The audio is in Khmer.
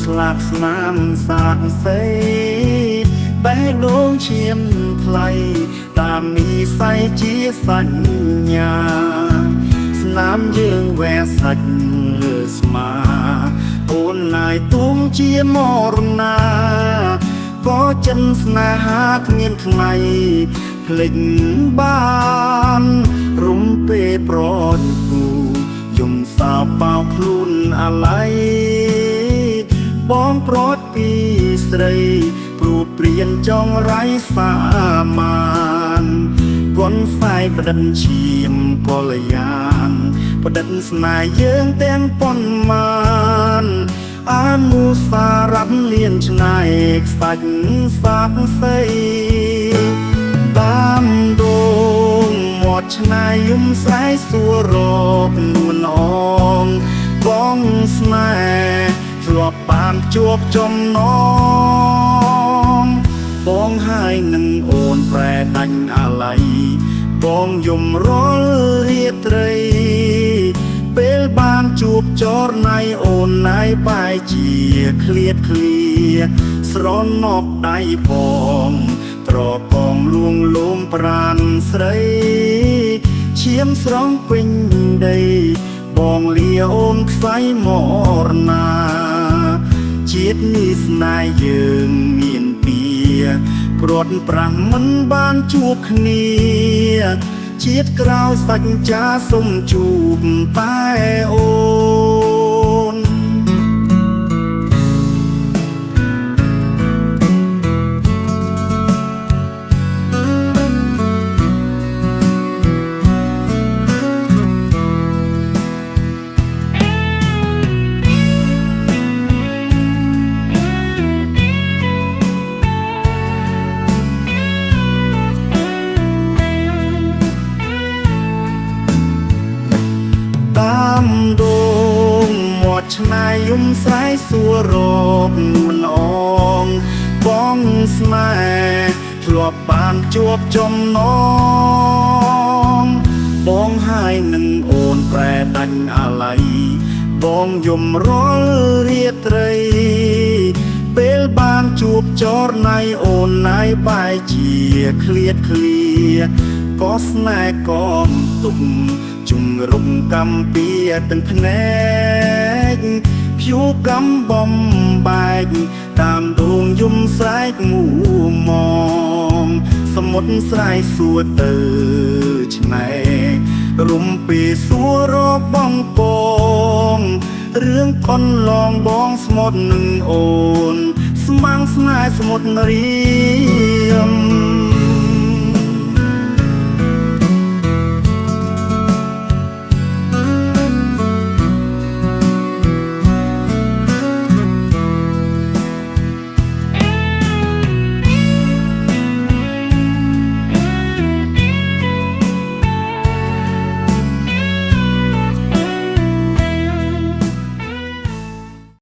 ស្លាប់ស្នាមសាកសីបែកដងឈាមថ្លៃតាមនិស័យជាសញ្ញាស្នាមយើងវែសាច់លើស្មាអូនណាយទុំជាមរណាក៏ចិនស្នេហាគ្មានថ្ងៃភ្លេចបានរំពេប្រនគូយំសោកបោកខ្លួនអាឡ័យបងប្រត់ពីស្រីព្រោះព្រៀនចង់រៃសាមានគន់ផ្សាយប្រដិនឈាមកលយ៉ាងប្រដិនស្នេហ៍យើងទាំងប៉ុន្មានអនុសារៈលៀនឆ្នៃខ្សាច់សាកសីតាមដងមាត់ឆ្នៃយំស្រែសួររកនួនអងបងស្នេហ៍ធ្លាប់បានជួបចំណងបងហើយនឹងអូនប្រែដាច់អាឡ័យបងយំរលរាត្រីពេលបានជួបចរណៃអូនណៃបែជាឃ្លាតឃ្លាស្រណប់ដៃផងត្រកងលួងលោមប្រានស្រីឈាមស្រង់ពេញដីបងលាអូនខ្សែមរណាជាតិនេះស្នេហ៍យើងមានពីព្រាត់ប្រាំងមិនបានជួបគ្នាជាតិក្រោយសច្ចាសុំជួបតែអូនតាមដងមាត់ឆ្នៃយំស្រែសួររកនួនអងបងស្នេហ៍ធ្លាប់បានជួបចំណងបងហើយនឹងអូនប្រែដាច់អាឡ័យបងយំរលរាត្រីពេលបានជួបចរណៃអូនណៃបែជាឃ្លាតឃ្លាក៏ស្នេហ៍ក៏ទុកជុំរុំកំពីទាំងភ្នែកភួកំបំបែកតាមដងយំស្រែកមួមងសមុទ្រស្រែកសួរទៅឆ្នៃរុំពីសួររកបងពងរឿងកុនឡងបងស្មុតនឹងអូនស្មាំងស្នេហ៍សមុទ្ររៀម